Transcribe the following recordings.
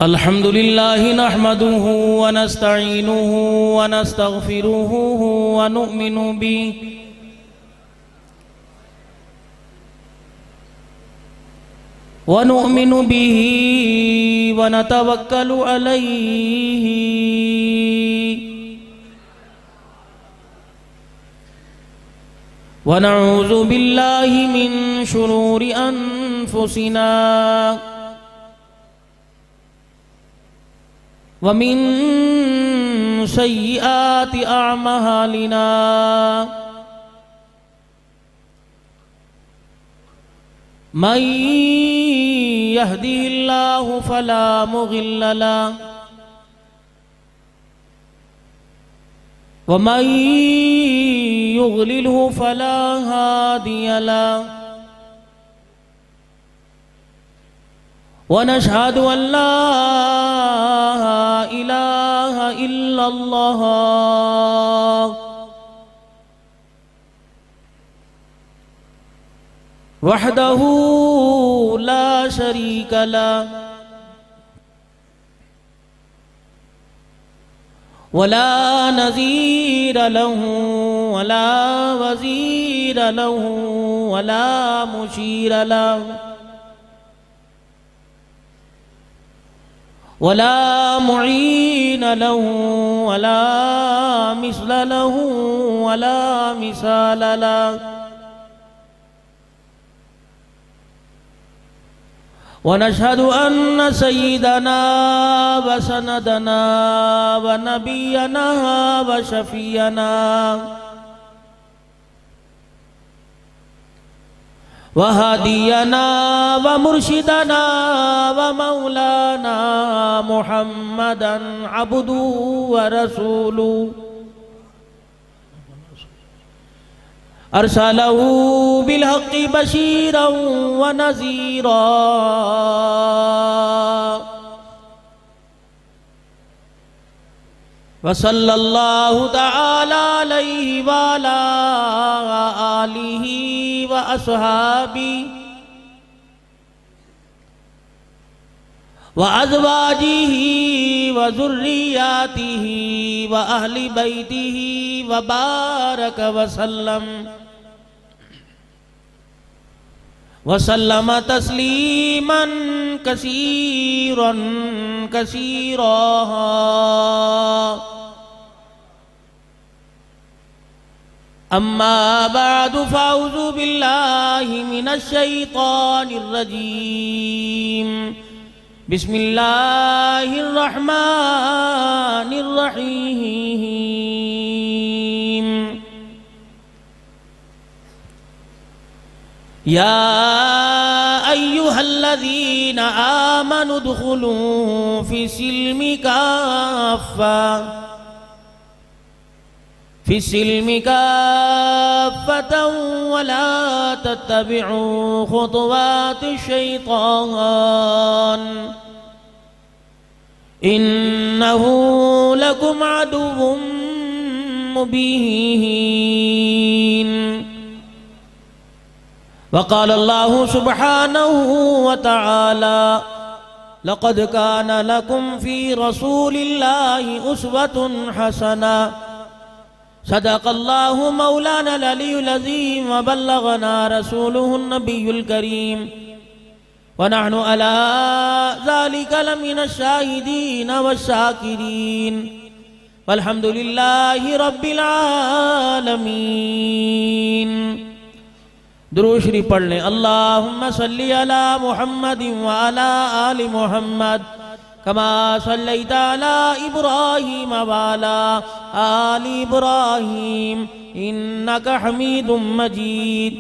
अल्हम्दुलिल्लाहि नहमदुहु व नस्तईनुहु व नस्तगफिरुहु व नुमिनु बिहि व नतवक्कलु अलैहि व नऊज़ु बिल्लाहि मिन शुरूरि अनफुसिना व मिन सय्यिआति अअमालिना मन यहदिहिल्लाहु फला मुदिल्ल लहु व मन युद्लिल्हु फला हादिय लहु व नशहदु अल्ला इलाहा इल्लल्लाह वहदहु ला शरीक लहु वला नज़ीर लहु वला वज़ीर लहु वला मुशीर लहु वला मुईन लहु वला मिस्ल लहु वला मिसाल लहु व नशहदु अन्न सय्यिदना व सनदना व नबियना व शफीयना व हादियना व मुर्शिदना व मौलाना मुहम्मदन अब्दुहु व रसूलुहु अरसलहु बिलहक़्क़ि बशीरन व नज़ीरा व सल्लल्लाहु तआला अलैहि व अला आलिहि व अस्हाबिहि व अज़वाजिहि व ज़ुर्रिय्यातिहि व अहलि बैतिहि व बारक वसल्लम तस्लीमन कसीरन कसीरा अम्मा बअदु फ़अऊज़ु बिल्लाहि मिनश शैतानिर रजीम बिस्मिल्लाहिर रहमानिर रहीम या अय्युहल्लज़ीना आमनु उद्खुलू फ़िस्सिल्मि काफ़्फ़तन वला तत्तबिउ खुतवातिश शैतान इन्नहु लकुम अदुव्वुम मुबीन वक़ाल अल्लाहु सुब्हानहु व तआला लक़द कान लकुम फ़ी रसूलिल्लाहि उस्वतुन हसना सदक़ल्लाहु मौलाना अल-अलियुल अज़ीम व बल्लगना रसूलुहुन नबियुल करीम व नहनु अला ज़ालिका लमिनश शाहिदीन वश-शाकिरीन वल्हम्दुलिल्लाहि रब्बिल आलमीन। दुरूद शरीफ पढ़ लें। अल्लाहुम्मा सल्लि अला मुहम्मदिन व अला आलि मुहम्मद कमा सल्लैता अला इब्राहीम व अला आलि इब्राहीम इन्नका हमीदुम मजीद।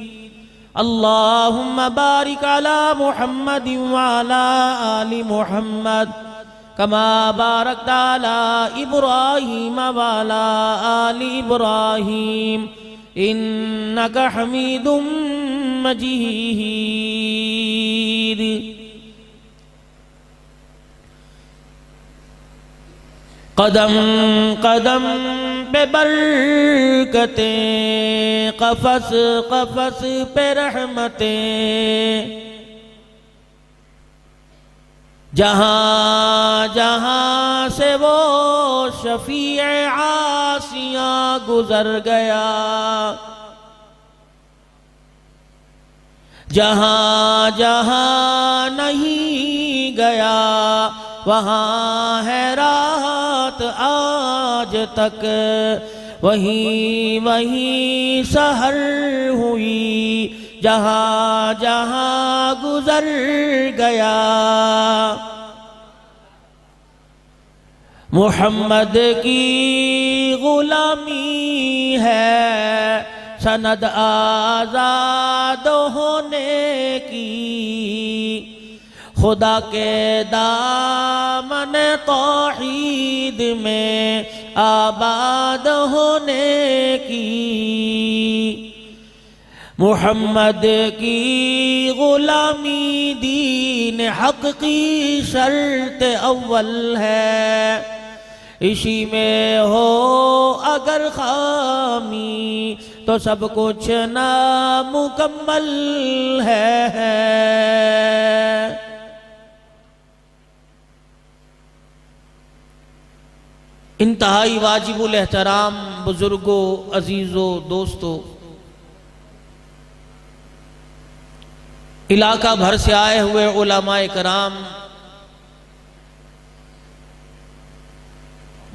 अल्लाहुम्मा बारिक अला मुहम्मदिन व अला आलि मुहम्मद कमा बारकता अला इब्राहीम व अला आलि इब्राहीम इन्नका हमीदुम मजीद। कदम कदम पे बरकतें, कफस कफस पे रहमतें, जहाँ जहाँ से वो शफीए आसियाँ गुजर गया, जहाँ जहाँ नहीं गया वहाँ है राहत आज तक, वहीं वहीं सहर हुई जहाँ जहाँ गुजर गया। मोहम्मद की गुलामी है सनद आज़ाद होने की, खुदा के दामन तौहीद में आबाद होने की। मोहम्मद की गुलामी दीन हक़ की शर्त अव्वल है, इसी में हो अगर खामी तो सब कुछ नामुकम्मल है। इंतहाई वाजिबुल एहतराम बुजुर्गों, अजीज़ों, दोस्तों, इलाका भर से आए हुए उलमाए कराम,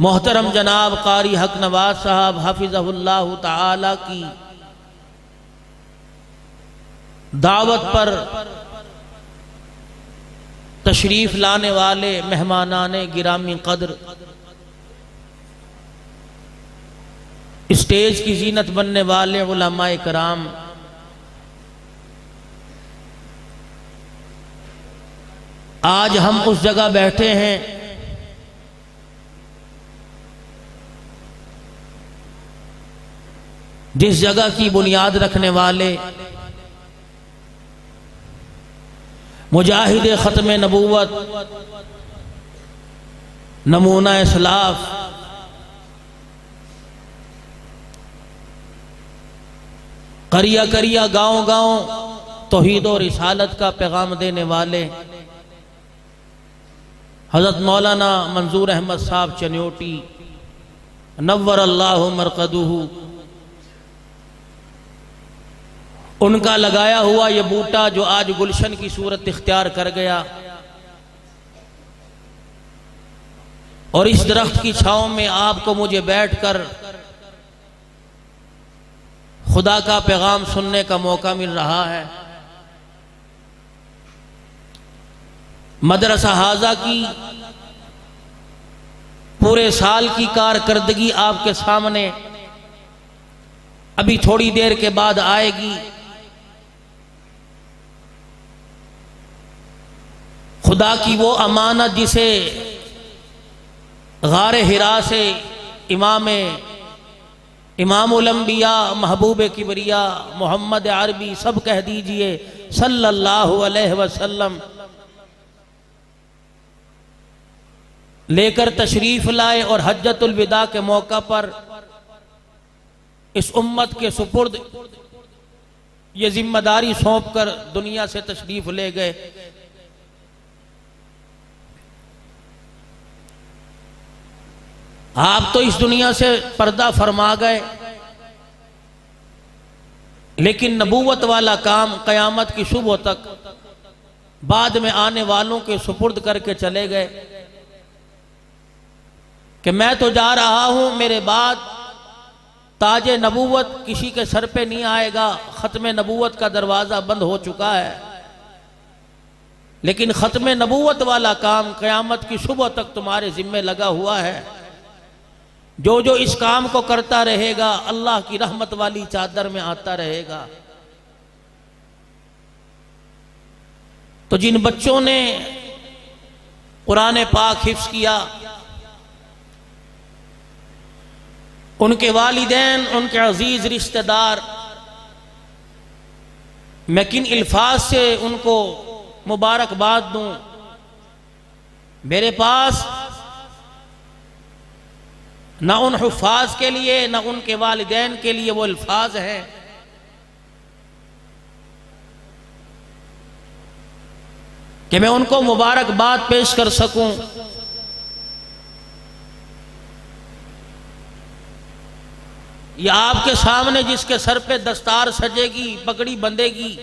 मोहतरम जनाब कारी हक नवाज साहब हाफिज़हुल्लाह ताला की दावत पर तशरीफ लाने वाले मेहमानाने गिरामी कद्र, स्टेज की जीनत बनने वाले उलमाए कराम, आज हम उस जगह बैठे हैं जिस जगह की बुनियाद रखने वाले मुजाहिद ख़त्म नबूवत, नमूना इस्लाफ, करिया करिया गांव गांव तौहीद और रिसालत का पैगाम देने वाले हज़रत मौलाना मंजूर अहमद साहब चन्योटी नव्वर अल्लाहु मरकदुहु, उनका लगाया हुआ ये बूटा जो आज गुलशन की सूरत इख्तियार कर गया, और इस दरख्त की छांव में आपको मुझे बैठकर खुदा का पैगाम सुनने का मौका मिल रहा है। मदरसा हाजा की पूरे साल की कारकर्दगी आपके सामने अभी थोड़ी देर के बाद आएगी। खुदा की वो अमानत जिसे गारे हिरा से इमामुल अंबिया महबूब किबरिया मोहम्मद अरबी सब कह दीजिए सल्लल्लाहु अलैहि वसल्लम लेकर तशरीफ लाए और हज्जतुल विदा के मौका पर इस उम्मत के सुपुर्द ये जिम्मेदारी सौंप कर दुनिया से तशरीफ ले गए। आप तो इस दुनिया से पर्दा फरमा गए, लेकिन नबूवत वाला काम क़यामत की सुबह तक बाद में आने वालों के सुपुर्द करके चले गए कि मैं तो जा रहा हूं, मेरे बाद ताजे नबूवत किसी के सर पे नहीं आएगा, ख़त्म नबूवत का दरवाज़ा बंद हो चुका है। लेकिन ख़त्म नबूवत वाला काम क़यामत की सुबह तक तुम्हारे ज़िम्मे लगा हुआ है। जो जो इस काम को करता रहेगा अल्लाह की रहमत वाली चादर में आता रहेगा। तो जिन बच्चों ने कुरान पाक हिफ्ज़ किया, उनके वालिदैन, उनके अजीज रिश्तेदार, मैं किन अल्फाज से उनको मुबारकबाद दूं। मेरे पास न उन हुफ़ाज़ के लिए न उनके वालिदैन के लिए वो अल्फाज हैं। कि मैं उनको मुबारकबाद पेश कर सकूं। या आपके सामने जिसके सर पे दस्तार सजेगी, पगड़ी बंधेगी,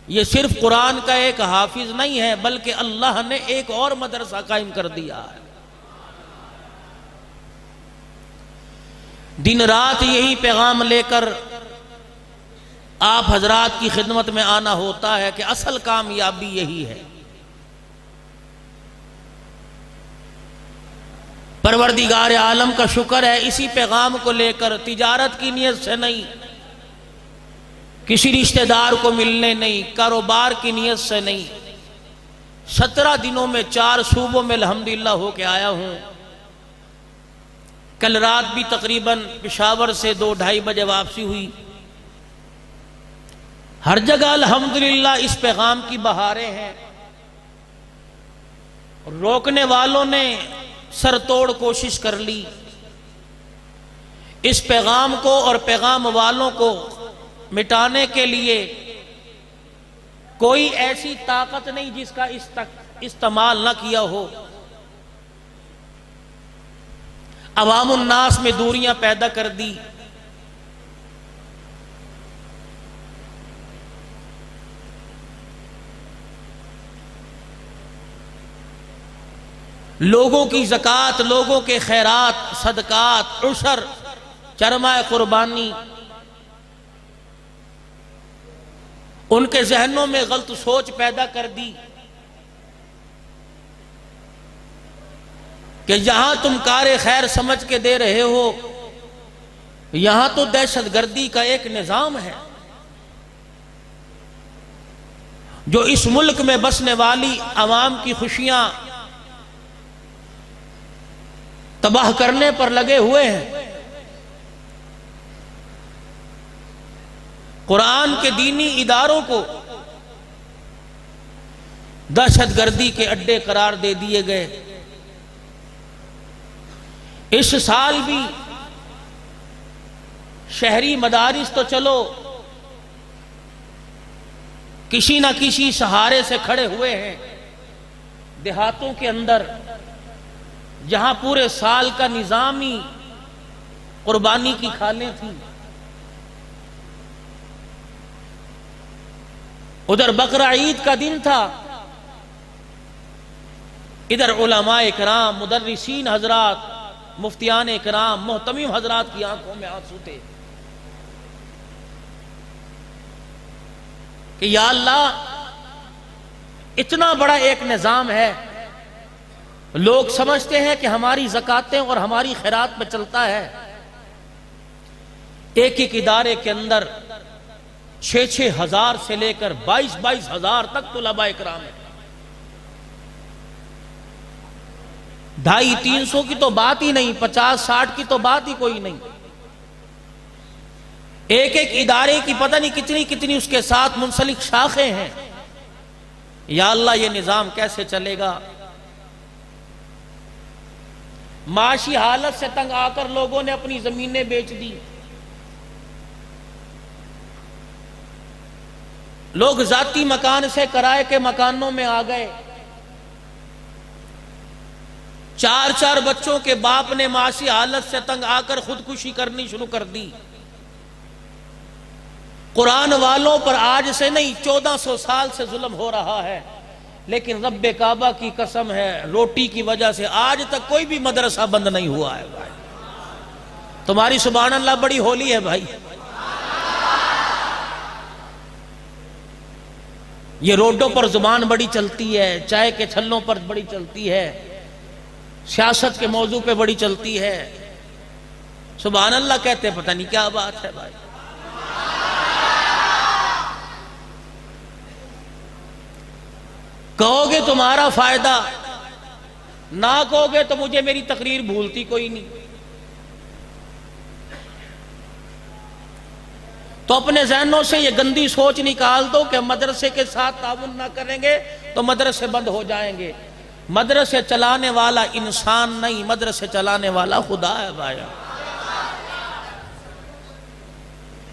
ये सिर्फ कुरान का एक हाफिज नहीं है, बल्कि अल्लाह ने एक और मदरसा कायम कर दिया है। दिन रात यही पैगाम लेकर आप हजरात की खिदमत में आना होता है कि असल कामयाबी यही है। परवरदिगार आलम का शुक्र है, इसी पैगाम को लेकर तिजारत की नीयत से नहीं, किसी रिश्तेदार को मिलने नहीं, कारोबार की नीयत से नहीं, 17 दिनों में 4 सूबों में अल्हम्दुलिल्लाह होके आया हूं। कल रात भी तकरीबन पेशावर से 2-2:30 बजे वापसी हुई। हर जगह अल्हम्दुलिल्लाह इस पैगाम की बहारें हैं। रोकने वालों ने सरतोड़ कोशिश कर ली। इस पैगाम को और पैगाम वालों को मिटाने के लिए कोई ऐसी ताकत नहीं जिसका इस्तेमाल न किया हो। अवामुन्नास में दूरियां पैदा कर दी। लोगों की ज़कात, लोगों के खैरात, सदकात, उशर, चरमाए कुर्बानी, उनके जहनों में गलत सोच पैदा कर दी कि जहां तुम कारे खैर समझ के दे रहे हो, यहां तो दहशतगर्दी का एक निजाम है जो इस मुल्क में बसने वाली आवाम की खुशियां तबाह करने पर लगे हुए हैं। कुरान के दीनी इदारों को दहशतगर्दी के अड्डे करार दे दिए गए। इस साल भी शहरी मदारिस तो चलो किसी ना किसी सहारे से खड़े हुए हैं। देहातों के अंदर जहां पूरे साल का निजामी कुर्बानी की खालें थी, उधर बकरा ईद का दिन था, इधर उलमा इकराम, मुदर्रिसीन हजरात, मुफ्तियान इकराम, मोहतमीम हजरात की आंखों में आंसू थे कि या अल्लाह, इतना बड़ा एक निजाम है, लोग समझते हैं कि हमारी ज़कातें और हमारी खैरात में चलता है। एक एक इदारे के अंदर 6-6 हजार से लेकर 22-22 हजार तक तुलबा इकराम है। 250-300 की तो बात ही नहीं, 50-60 की तो बात ही कोई नहीं। एक एक इदारे की पता नहीं कितनी कितनी उसके साथ मुंसलिक शाखें हैं। या अल्लाह, ये निजाम कैसे चलेगा? माशी हालत से तंग आकर लोगों ने अपनी जमीनें बेच दी। लोग जाती मकान से किराए के मकानों में आ गए। 4-4 बच्चों के बाप ने माशी हालत से तंग आकर खुदकुशी करनी शुरू कर दी। कुरान वालों पर आज से नहीं 1400 साल से जुल्म हो रहा है, लेकिन रब्बे काबा की कसम है, रोटी की वजह से आज तक कोई भी मदरसा बंद नहीं हुआ है। भाई, तुम्हारी सुभान अल्लाह बड़ी होली है भाई। ये रोडों पर जुबान बड़ी चलती है, चाय के छल्लों पर बड़ी चलती है, सियासत के मौजू पे बड़ी चलती है। सुभान अल्लाह कहते पता नहीं क्या बात है भाई। कहोगे तुम्हारा फायदा, ना कहोगे तो मुझे मेरी तकरीर भूलती कोई नहीं। तो अपने जहनों से ये गंदी सोच निकाल दो कि मदरसे के साथ ताउन ना करेंगे तो मदरसे बंद हो जाएंगे। मदरसे चलाने वाला इंसान नहीं, मदरसे चलाने वाला खुदा है भाई।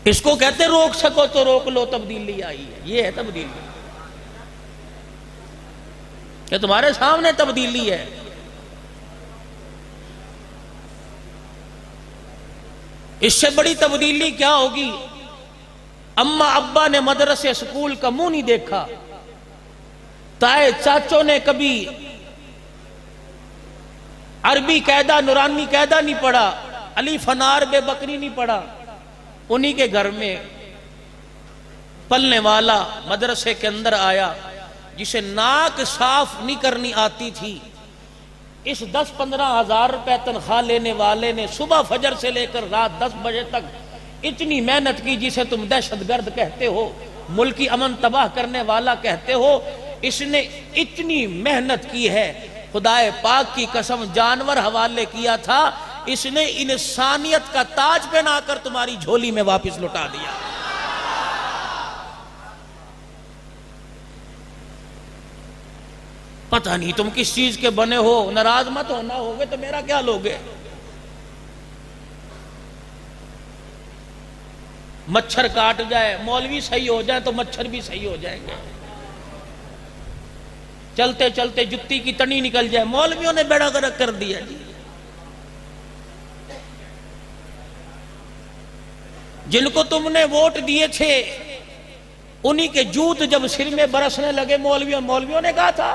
इसको कहते रोक सको तो रोक लो, तब्दीली आई है। ये है तब्दीली। ये तुम्हारे सामने तब्दीली है। इससे बड़ी तब्दीली क्या होगी? अम्मा अब्बा ने मदरसे स्कूल का मुंह नहीं देखा, ताए चाचों ने कभी अरबी कायदा नूरानी कायदा नहीं पढ़ा, अली फनार बे बकरी नहीं पढ़ा। उन्हीं के घर में पलने वाला मदरसे के अंदर आया जिसे नाक साफ नहीं करनी आती थी। इस 10-15 हजार रुपए तनख्वाह लेने वाले ने सुबह फजर से लेकर रात 10 बजे तक इतनी मेहनत की जिसे तुम दहशतगर्द कहते हो, मुल्की अमन तबाह करने वाला कहते हो। इसने इतनी मेहनत की है, खुदाए पाक की कसम जानवर हवाले किया था, इसने इंसानियत का ताज पहनाकर तुम्हारी झोली में वापस लौटा दिया। पता नहीं तुम किस चीज के बने हो, नाराज मत होना, होगे तो मेरा क्या लोगे। मच्छर काट जाए, मौलवी सही हो जाए तो मच्छर भी सही हो जाएंगे। चलते चलते जुत्ती की तनी निकल जाए, मौलवियों ने बेड़ा गर्क कर दिया जी। जिनको तुमने वोट दिए थे उन्हीं के जूत जब सिर में बरसने लगे मौलवियों ने कहा था।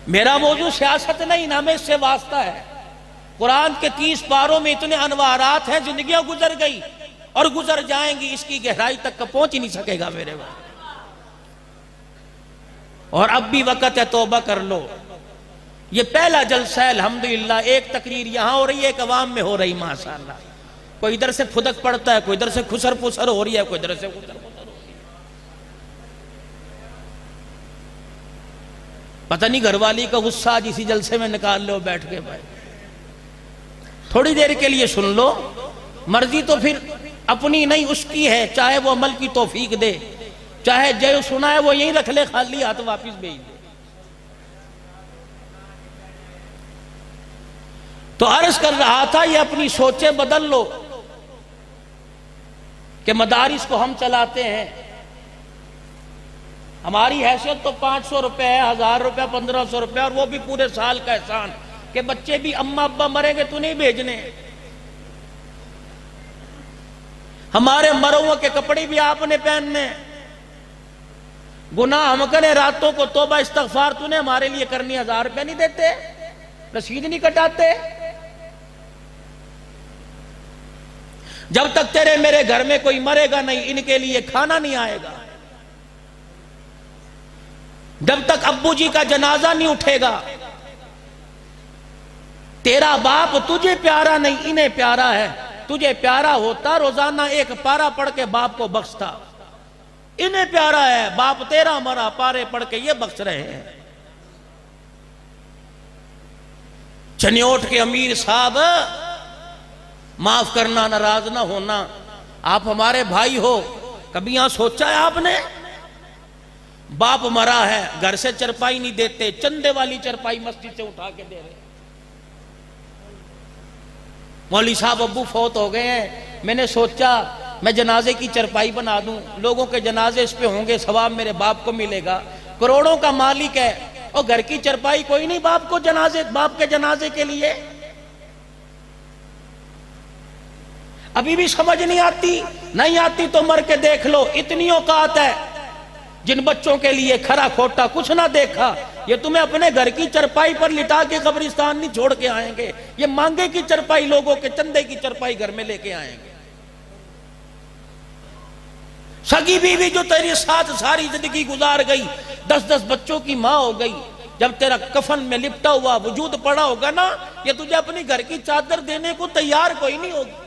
मेरा मौजूद सियासत नहीं, ना में इससे वास्ता है। कुरान के 30 पारों में इतने अनवारात हैं, जिंदगियां गुजर गई और गुजर जाएंगी, इसकी गहराई तक का पहुंच ही नहीं सकेगा मेरे वहां। और अब भी वक्त है, तौबा कर लो। ये पहला जलसा है अल्हम्दुलिल्लाह, एक तकरीर यहां हो रही है, एक अवाम में हो रही माशाअल्लाह। कोई इधर से फुदक पड़ता है, कोई इधर से खुसर पुसर हो रही है, कोई इधर से खुसर पुसर हो रही है। पता नहीं घरवाली का गुस्सा आज इसी जलसे में निकाल लो बैठ के। भाई थोड़ी देर के लिए सुन लो, मर्जी तो फिर अपनी नहीं उसकी है, चाहे वो अमल की तौफीक दे, चाहे जो सुना है वो यहीं रख ले, खाली हाथ वापिस भेज दे। तो अर्ज कर रहा था, ये अपनी सोचे बदल लो कि मदारिस को हम चलाते हैं, हमारी हैसियत तो 500 रुपए है, 1000 रुपए, 1500 रुपए, और वो भी पूरे साल का एहसान कि बच्चे भी अम्मा अब्बा मरेंगे तो नहीं भेजने, हमारे मरहुओं के कपड़े भी आपने पहनने, गुनाह हम करें रातों को तौबा इस्तगफार तूने हमारे लिए करनी, 1000 रुपए नहीं देते, रसीद नहीं कटाते। जब तक तेरे मेरे घर में कोई मरेगा नहीं, इनके लिए खाना नहीं आएगा। जब तक अब्बू जी का जनाजा नहीं उठेगा, तेरा बाप तुझे प्यारा नहीं, इन्हें प्यारा है। तुझे प्यारा होता रोजाना एक पारा पढ़ के बाप को बख्शता, इन्हें प्यारा है बाप तेरा मरा, पारे पढ़ के ये बख्श रहे हैं। चनियोट के अमीर साहब, माफ करना, नाराज ना होना, आप हमारे भाई हो, कभी यहां सोचा है आपने? बाप मरा है, घर से चरपाई नहीं देते, चंदे वाली चरपाई मस्जिद से उठा के दे रहे। मौलवी साहब अब्बू फौत हो गए हैं, मैंने सोचा मैं जनाजे की चरपाई बना दूं, लोगों के जनाजे इस पे होंगे, सवाब मेरे बाप को मिलेगा। करोड़ों का मालिक है और घर की चरपाई कोई नहीं बाप के जनाजे के लिए। अभी भी समझ नहीं आती तो मर के देख लो। इतनी औकात है जिन बच्चों के लिए खरा खोटा कुछ ना देखा, ये तुम्हें अपने घर की चरपाई पर लिटा के कब्रिस्तान नहीं छोड़ के आएंगे, ये मांगे की चरपाई, लोगों के चंदे की चरपाई घर में लेके आएंगे। सगी बीवी जो तेरे साथ सारी जिंदगी गुजार गई, 10-10 बच्चों की मां हो गई, जब तेरा कफन में लिपटा हुआ वजूद पड़ा होगा ना, ये तुझे अपनी घर की चादर देने को तैयार कोई नहीं होगी।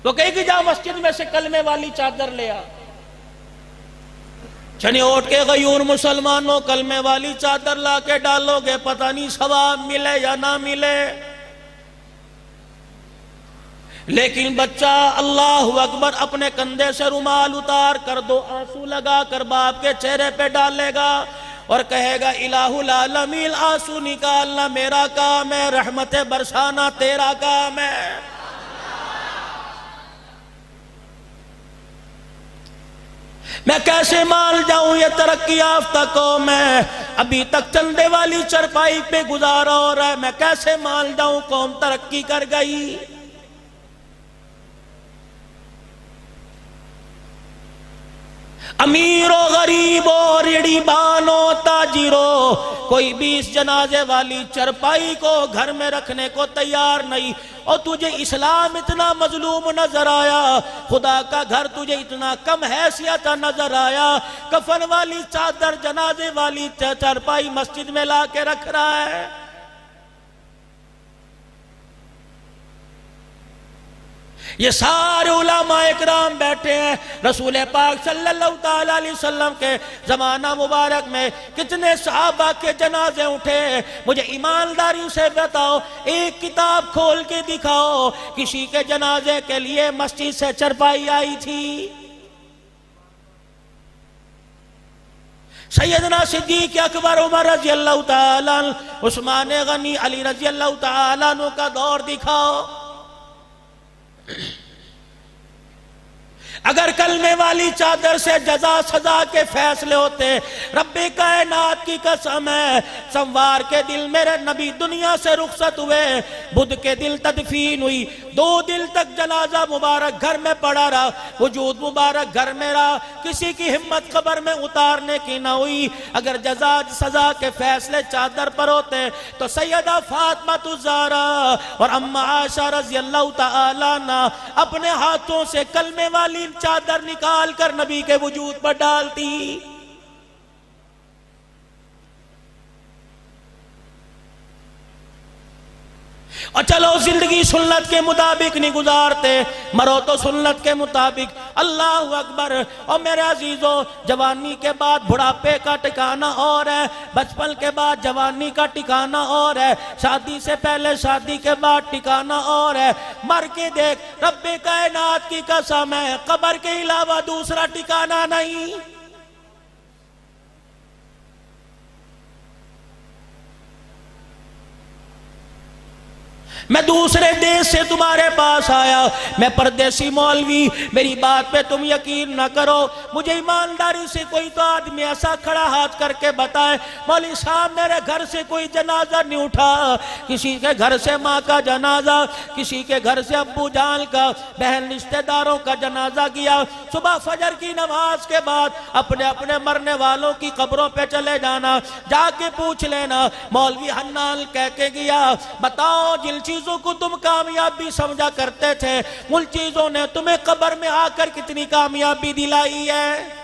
तो कहेगी जा मस्जिद में से कलमे वाली चादर ले आ। चनियोट के गयूर मुसलमानों, कलमे वाली चादर ला के डालोगे, पता नहीं सवाब मिले या ना मिले। लेकिन बच्चा अल्लाहु अकबर अपने कंधे से रुमाल उतार कर 2 आंसू लगा कर बाप के चेहरे पे डालेगा और कहेगा इलाहुल आलमीन, आंसू निकालना मेरा काम है, रहमत बरसाना तेरा काम है। मैं कैसे मान जाऊं ये तरक्की याफ्ता कौम है, अभी तक चंदे वाली चरपाई पे गुजारा हो रहा है। मैं कैसे मान जाऊं कौम तरक्की कर गई। अमीरो गरीबो रिड़ीबानो ताजिरो, कोई भी इस जनाजे वाली चरपाई को घर में रखने को तैयार नहीं। और तुझे इस्लाम इतना मजलूम नजर आया, खुदा का घर तुझे इतना कम हैसियत नजर आया, कफन वाली चादर जनाजे वाली चरपाई मस्जिद में ला के रख रहा है। ये सारे उलमा इकराम बैठे हैं। रसूल पाक सल्लल्लाहु ताला अलैहि वसल्लम के जमाना मुबारक में कितने सहाबा के जनाजे उठे। मुझे ईमानदारी से बताओ, एक किताब खोल के दिखाओ किसी के जनाजे के लिए मस्जिद से चरपाई आई थी। सैयदना सिद्दीक अकबर, उमर रजी अल्लाह ताला, उस्मान गनी, अली रजी अल्लाह ताला का दौर दिखाओ। अगर कलमे वाली चादर से जजा सजा के फैसले होते, रब्बे कायनात की कसम है, सोमवार के दिल मेरे नबी दुनिया से रुखसत हुए, बुध के दिल तदफीन हुई, 2 दिन तक जनाजा मुबारक घर में पड़ा रहा, वजूद मुबारक घर में रहा, किसी की हिम्मत कब्र में उतारने की ना हुई। अगर जजा सजा के फैसले चादर पर होते तो सैयदा फातिमा ज़हरा और अम्मा आयशा रज़ी अल्लाह तआला अन्हा अपने हाथों से कलमे वाली चादर निकाल कर नबी के वजूद पर डालती। और चलो जिंदगी सुन्नत के मुताबिक नहीं गुजारते, मरो तो सुन्नत के मुताबिक। अल्लाह अकबर। और मेरे अजीजों, जवानी के बाद बुढ़ापे का ठिकाना और है, बचपन के बाद जवानी का ठिकाना और है, शादी से पहले शादी के बाद ठिकाना और है। मर के देख, रब्बे कायनात की कसम है, कब्र के अलावा दूसरा ठिकाना नहीं। मैं दूसरे देश से तुम्हारे पास आया, मैं परदेसी मौलवी, मेरी बात पे तुम यकीन न करो। मुझे ईमानदारी से कोई तो आदमी ऐसा खड़ा हाथ करके बताए, मौलवी साहब मेरे घर से कोई जनाजा नहीं उठा। किसी के घर से माँ का जनाजा, किसी के घर से अब्बू जान का, बहन रिश्तेदारों का जनाजा किया। सुबह फजर की नमाज के बाद अपने अपने मरने वालों की कब्रों पे चले जाना, जाके पूछ लेना मौलवी हन्नान कह के गया, बताओ जिन चीजों को तुम कामयाबी समझा करते थे, उन चीजों ने तुम्हें कब्र में आकर कितनी कामयाबी दिलाई है।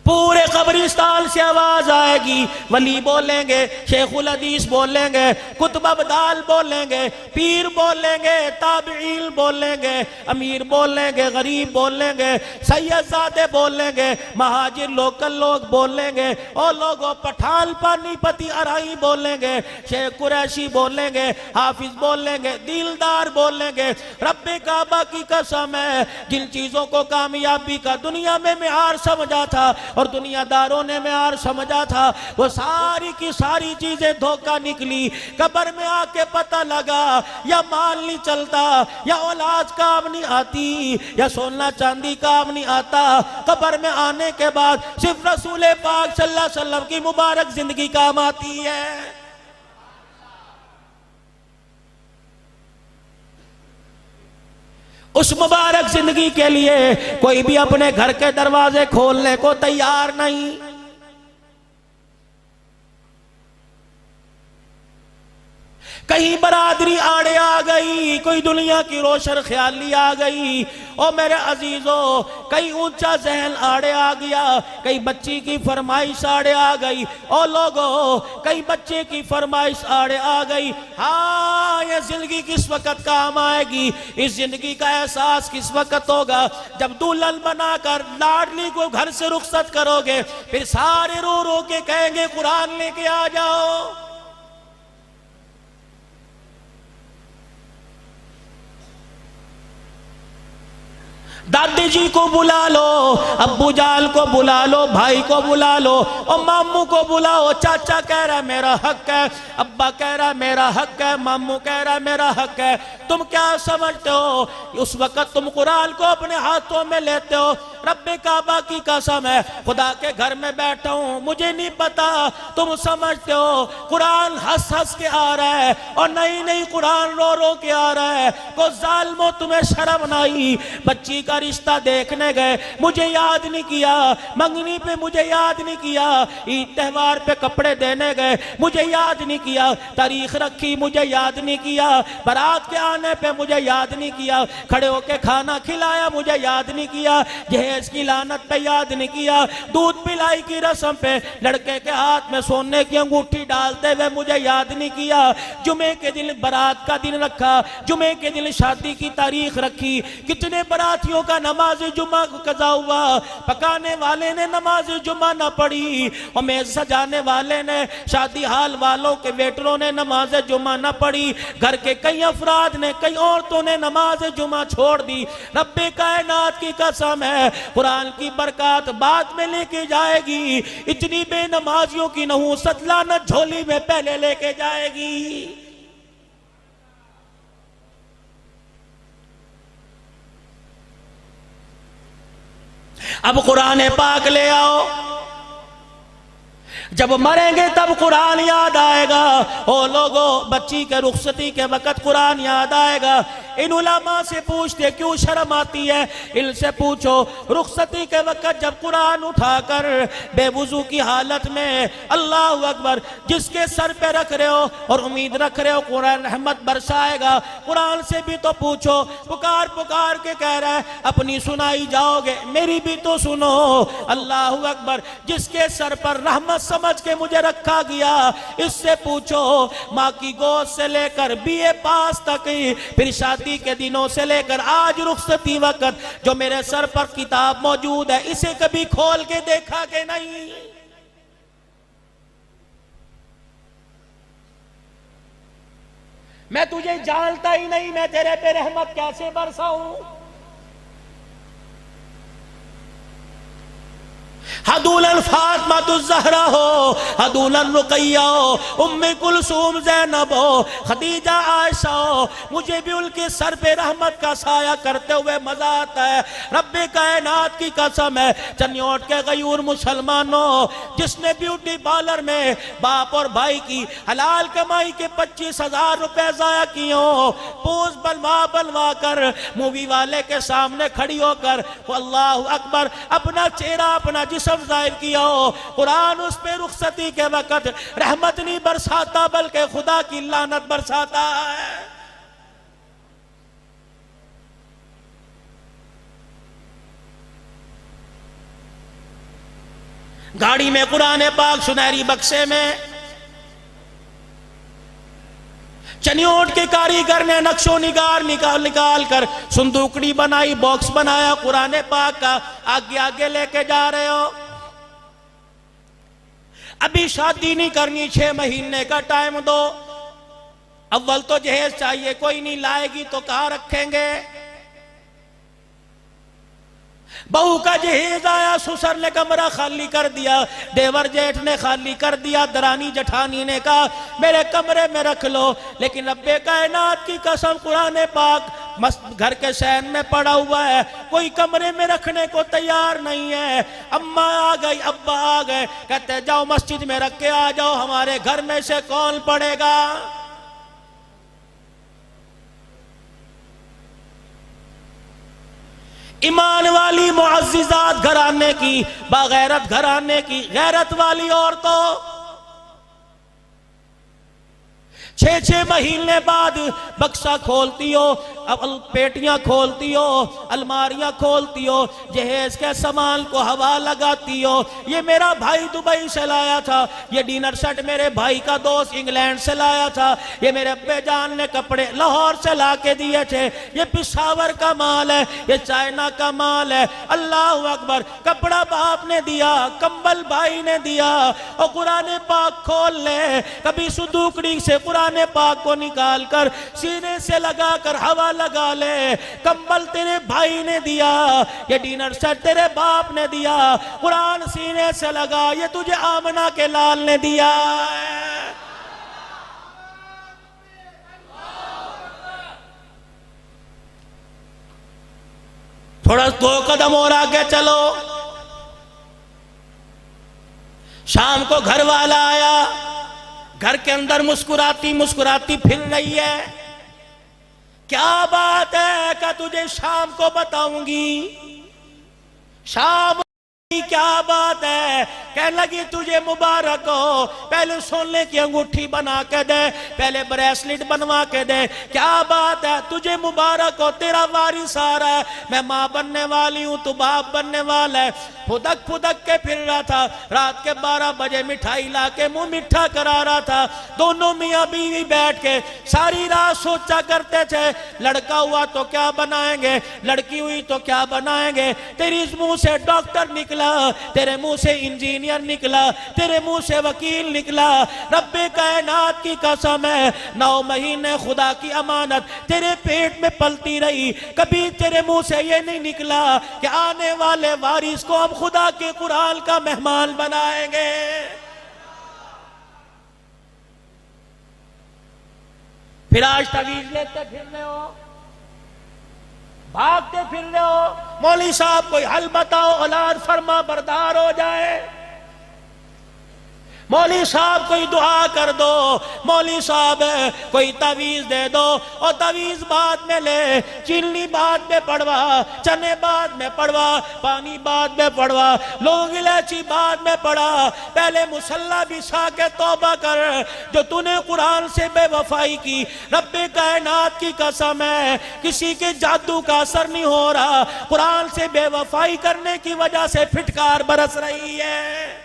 पूरे कब्रिस्तान से आवाज आएगी, वली बोलेंगे, शेखुल हदीस बोलेंगे, कुतुब अब्दाल बोलेंगे, पीर बोलेंगे, ताबीन बोलेंगे, अमीर बोलेंगे, गरीब बोलेंगे, सैयदजादे बोलेंगे, महाजिर लोकल लोग बोलेंगे, और लोगों पठान पानीपति अराई बोलेंगे, शेख कुरैशी बोलेंगे, हाफिज बोलेंगे, दिलदार बोलेंगे। रब्बे काबा की कसम है, जिन चीजों को कामयाबी का दुनिया में मियार समझा था और दुनियादारों ने मियार समझा था, वो सारी की सारी चीजें धोखा निकली। कब्र में आके पता लगा या माल नहीं चलता, या औलाद काम नहीं आती, या सोना चांदी काम नहीं आता। कब्र में आने के बाद सिर्फ रसूल पाक सल्लल्लाहु अलैहि वसल्लम की मुबारक जिंदगी काम आती है। उस मुबारक जिंदगी के लिए कोई भी अपने घर के दरवाजे खोलने को तैयार नहीं। कहीं बरादरी आड़े आ गई, कोई दुनिया की रोशन ख्याली आ गई। और मेरे अजीजों, कई ऊंचा जहन आड़े आ गया, कई बच्ची की फरमाइश आड़े आ गई। और लोगों, कई बच्चे की फरमाइश आड़े आ गई। हाँ, ये जिंदगी किस वक्त काम आएगी, इस जिंदगी का एहसास किस वक्त होगा, जब दुल्हन बनाकर लाडली को घर से रुखसत करोगे, फिर सारे रो रो के कहेंगे कुरान लेके आ जाओ। दादी जी को बुला लो, अब्बू जान को बुला लो, भाई को बुला लो और मामू को बुलाओ। चाचा कह रहा है मेरा हक है, अब्बा कह रहा है मेरा हक है, मामू कह रहा है मेरा हक है। तुम क्या समझते हो? उस वक्त तुम कुरान को अपने हाथों में लेते हो। रब्बे काबा की कसम है, खुदा के घर में बैठा हूं, मुझे नहीं पता तुम समझते हो कुरान हंस हंस के आ रहा है और नहीं नहीं कुरान रो रो के आ रहा है। को जालिमो तुम्हें शर्म नहीं? बच्ची का रिश्ता देखने गए, मुझे याद नहीं किया। मंगनी पे मुझे याद नहीं किया। ईद त्योहार पे कपड़े देने गए, मुझे याद नहीं किया। तारीख रखी, मुझे याद नहीं किया। बारात के आने पे मुझे याद नहीं किया। खड़े होके खाना खिलाया, मुझे याद नहीं किया। जहेज की लानत पे याद नहीं किया। दूध पिलाई की रस्म पे लड़के के हाथ में सोने की अंगूठी डालते हुए मुझे याद नहीं किया। जुमे के दिन बारात का दिन रखा, जुमे के दिन शादी की तारीख रखी। कितने बारातियों का नमाज जुमा कज़ा हुआ, पकाने वाले ने नमाज जुमा ना पढ़ी और मेज सजाने वाले ने, शादी हाल वालों के वेटरों ने नमाज जुमा ना पढ़ी। घर के कई अफराद ने, कई औरतों ने नमाज जुमा छोड़ दी। रब्बे कायनात की कसम है, कुरान की बरकत बाद में लेके जाएगी। इतनी बेनमाजियों की नहूसत लानत झोली में पहले लेके जाएगी। अब कुरान पाक ले आओ, जब मरेंगे तब कुरान याद आएगा। ओ लोगों, बच्ची के रुखसती के वक्त कुरान याद आएगा। इन उलमा से पूछते क्यों शर्म आती है? इनसे पूछो, रुखसती के वक्त जब कुरान उठाकर बेवुजू की हालत में अल्लाह अकबर जिसके सर पे रख रहे हो और उम्मीद रख रहे हो कुरान रहमत बरसाएगा, कुरान से भी तो पूछो। पुकार पुकार के कह रहा है अपनी सुनाई जाओगे, मेरी भी तो सुनो। अल्लाह अकबर, जिसके सर पर रहमत समझ के मुझे रखा गया, इससे पूछो। माँ की गोद से लेकर बीए पास तक, फिर शादी के दिनों से लेकर आज रुखसती वक्त जो मेरे सर पर किताब मौजूद है, इसे कभी खोल के देखा के नहीं? मैं तुझे जानता ही नहीं, मैं तेरे पे रहमत कैसे बरसाऊं? हदूलन फातिमा ज़हरा हो, हदूलन रुकैया हो, उम्मे कुलसूम ज़ैनब हो, खदीजा आयशा हो, मुझे भी उनके सर पे रहमत का साया करते हुए मजा आता है। रब्बे कायनात की कसम है, चन्योट के गयूर मुसलमानों, जिसने ब्यूटी पार्लर में बाप और भाई की हलाल कमाई के 25,000 रुपए जाया किए हो, पोज बनवा बनवा कर मूवी वाले के सामने खड़ी होकर अल्लाह अकबर अपना चेहरा अपना जिस्म जाहिर किया हो, कुरान उस पे रुखसती के वक्त रहमत नहीं बरसाता बल्कि खुदा की लानत बरसाता है। गाड़ी में कुरान पाक सुनहरी बक्से में, चनियोट के कारीगर ने नक्शो निगार निकाल कर संदूकड़ी बनाई, बॉक्स बनाया कुरान पाक का। आगे आगे लेके जा रहे हो, अभी शादी नहीं करनी, 6 महीने का टाइम दो। अव्वल तो जहेज चाहिए, कोई नहीं लाएगी तो कहां रखेंगे? बहू का जहेज आया, ससुर ने कमरा खाली कर दिया, देवर जेठ ने खाली कर दिया, दरानी जठानी ने कहा मेरे कमरे में रख लो। लेकिन रब्बे कायनात की कसम, कुरान पाक मस्त घर के शयन में पड़ा हुआ है, कोई कमरे में रखने को तैयार नहीं है। अम्मा आ गई, अब्बा आ गए, कहते जाओ मस्जिद में रख के आ जाओ, हमारे घर में से कौन पढ़ेगा? ईमान वाली मुअज़्ज़िज़ात घराने की, बागैरत घराने की, गैरत वाली औरतों 6-6 महीने बाद बक्सा खोलती हो, अब पेटियां खोलती हो, अलमारियां खोलती हो, जहेज के सामान को हवा लगाती हो। ये मेरा भाई दुबई से लाया था, ये डिनर सेट मेरे भाई का दोस्त इंग्लैंड से लाया था, ये मेरे अब्बे जान ने कपड़े लाहौर से ला के दिए थे, ये पिशावर का माल है, ये चाइना का माल है। अल्लाह अकबर, कपड़ा बाप ने दिया, कंबल भाई ने दिया, और कुरान पाक खोल ले, कभी सुदूकड़ी से कुरान पाक को निकाल कर सीने से लगाकर हवा लगा ले, कंबल तेरे भाई ने दिया, ये डिनर सेट तेरे बाप ने दिया, कुरान सीने से लगा, ये तुझे आमना के लाल ने दिया। थोड़ा 2 कदम और आगे चलो, शाम को घर वाला आया, घर के अंदर मुस्कुराती मुस्कुराती फिर रही है। क्या बात है? का तुझे शाम को बताऊंगी। शाम क्या बात है? कहने लगी तुझे मुबारक हो, पहले सोने की अंगूठी बना के दे, पहले ब्रेसलेट बनवा के दे। क्या बात है? तुझे मुबारक हो, तेरा वारिस आ रहा है, मैं माँ बनने वाली हूँ, तू बाप बनने वाला है। फुदक फुदक के फिर रहा था, रात के 12 बजे मिठाई ला के मुंह मिठा करा रहा था। दोनों मियाँ बीवी बैठ के सारी रात सोचा करते थे, लड़का हुआ तो क्या बनाएंगे, लड़की हुई तो क्या बनाएंगे। तेरी मुंह से डॉक्टर निकला, तेरे मुंह से इंजीनियर निकला, तेरे मुंह से वकील निकला। रब्बे कायनात की कसम है, 9 महीने खुदा की अमानत तेरे पेट में पलती रही, कभी तेरे मुंह से ये नहीं निकला कि आने वाले वारिस को हम खुदा के कुरान का मेहमान बनाएंगे। फिर आज तवीज लेते फिर रहे हो, भागते फिर रहे हो। मौली साहब कोई हल बताओ, औलाद फरमा बरदार हो जाए। मौली साहब कोई दुआ कर दो, मौली साहब कोई तवीज दे दो। और तवीज बाद में ले, चीनी बाद में पड़वा, चने बाद में पड़वा, पानी बाद में पड़वा, लौंग इलायची बाद में पड़ा। पहले मुसल्ला बिछा के तौबा कर, जो तूने कुरान से बेवफाई की। रब्बे कायनात की कसम है, किसी के जादू का असर नहीं हो रहा, कुरान से बेवफाई करने की वजह से फिटकार बरस रही है।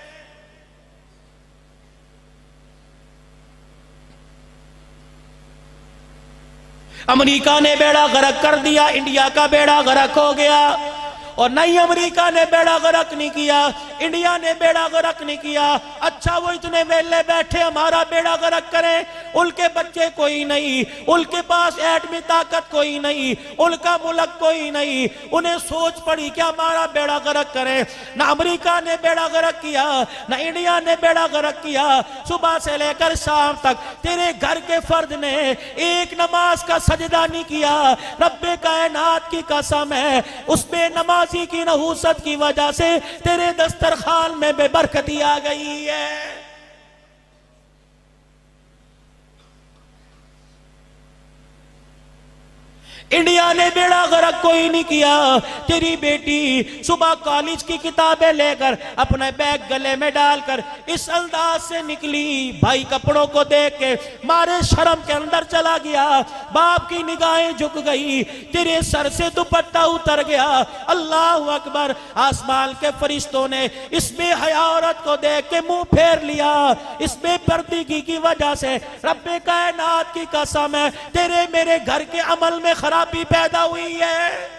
अमेरिका ने बेड़ा गर्क कर दिया, इंडिया का बेड़ा गर्क हो गया। और नहीं अमेरिका ने बेड़ा गर्क नहीं किया, इंडिया ने बेड़ा गर्क नहीं किया। अच्छा वो इतने वेले बैठे हमारा बेड़ा गर्क करें, उनके बच्चे कोई नहीं, उनके पास एटमी ताकत कोई नहीं, उनका मुल्क कोई नहीं, उन्हें सोच पड़ी कि हमारा बेड़ा गर्क करें। ना अमेरिका ने बेड़ा गर्क किया, ना इंडिया ने बेड़ा गर्क किया। सुबह से लेकर शाम तक तेरे घर के फर्द ने एक नमाज का सजदा नहीं किया। रब्बे कायनात की कसम है, उसमें नमाजी की नहूसत की वजह से तेरे दस्तरखान में बेबरकती आ गई है। इंडिया ने बेड़ा गर्क कोई नहीं किया। तेरी बेटी सुबह कॉलेज की किताबें लेकर अपने बैग गले में डालकर इस अंदाज से निकली, भाई कपड़ों को देख के मारे शर्म के अंदर चला गया। बाप की निगाहें झुक गई, तेरे सर से दुपट्टा उतर गया। अल्लाह अकबर। आसमान के फरिश्तों ने इसमें हया औरत को देख के मुंह फेर लिया। इसमें पर्दगी की वजह से रब्बे कायनात की कसम है, तेरे मेरे घर के अमल में खराबी पैदा हुई है।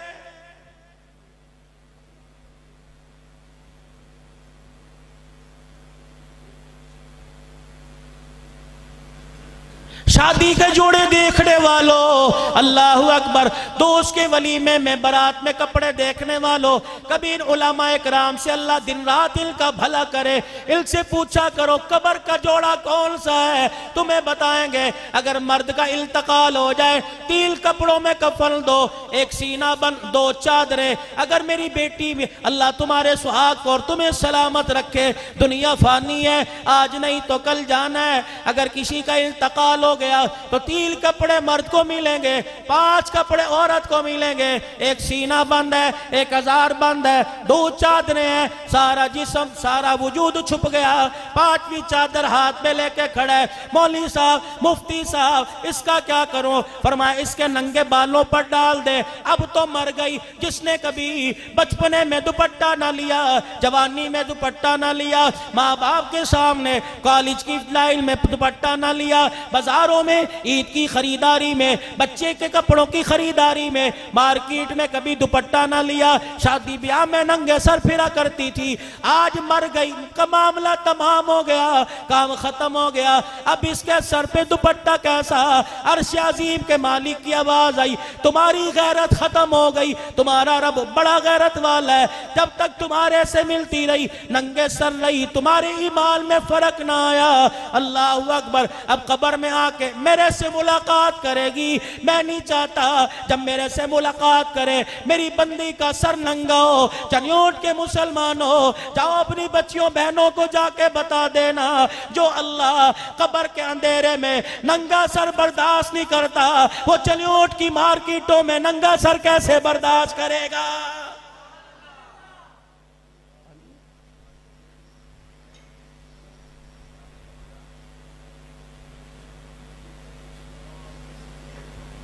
शादी के जोड़े देखने वालों, अल्लाह अकबर। दोस्त के वलीमे में बारात में कपड़े देखने वालों, कभी इन उलमाए कराम से अल्लाह दिन रात इनका भला करे, इनसे पूछा करो कब्र का जोड़ा कौन सा है, तुम्हें बताएंगे। अगर मर्द का इल्तकाल हो जाए, 3 कपड़ों में कफन दो, 1 सीना बंद, 2 चादरें। अगर मेरी बेटी भी, अल्लाह तुम्हारे सुहाग को और तुम्हें सलामत रखे। दुनिया फानी है, आज नहीं तो कल जाना है। अगर किसी का इल्तकाल हो गया तो 3 कपड़े मर्द को मिलेंगे, 5 कपड़े औरत को मिलेंगे। 1 सीना बंद है, 1 हजार बंद है, 2 चादरें हैं, सारा जिस्म सारा वजूद छुप गया। 5वीं चादर हाथ में लेके खड़ा है। मौलवी साहब, मुफ्ती साहब, इसका क्या करूं? फरमाया इसके नंगे बालों पर डाल दे। अब तो मर गई जिसने कभी बचपने में दुपट्टा ना लिया, जवानी में दुपट्टा ना लिया, माँ बाप के सामने कॉलेज की लाइन में दुपट्टा ना लिया, बाजार बाजारों में, ईद की खरीदारी में, बच्चे के कपड़ों की खरीदारी में, मार्केट में कभी दुपट्टा ना लिया, शादी ब्याह में नंगे सर फिरा करती थी। आज मर गई का मामला तमाम हो गया, काम खत्म हो गया। अब इसके सर पे दुपट्टा कैसा? अर्श अजीम के मालिक की आवाज आई, तुम्हारी गैरत खत्म हो गई, तुम्हारा रब बड़ा गैरत वाला है। जब तक तुम्हारे से मिलती रही, नंगे सर रही, तुम्हारे ईमान में फर्क ना आया। अल्लाह अकबर। अब कब्र में आके मेरे से मुलाकात करेगी। मैं नहीं चाहता जब मेरे से मुलाकात करे मेरी बंदी का सर नंगा हो। चनियोट के मुसलमानों, जाओ अपनी बच्चियों बहनों को जाके बता देना, जो अल्लाह कब्र के अंधेरे में नंगा सर बर्दाश्त नहीं करता, वो चनियोट की मार्केटों में नंगा सर कैसे बर्दाश्त करेगा?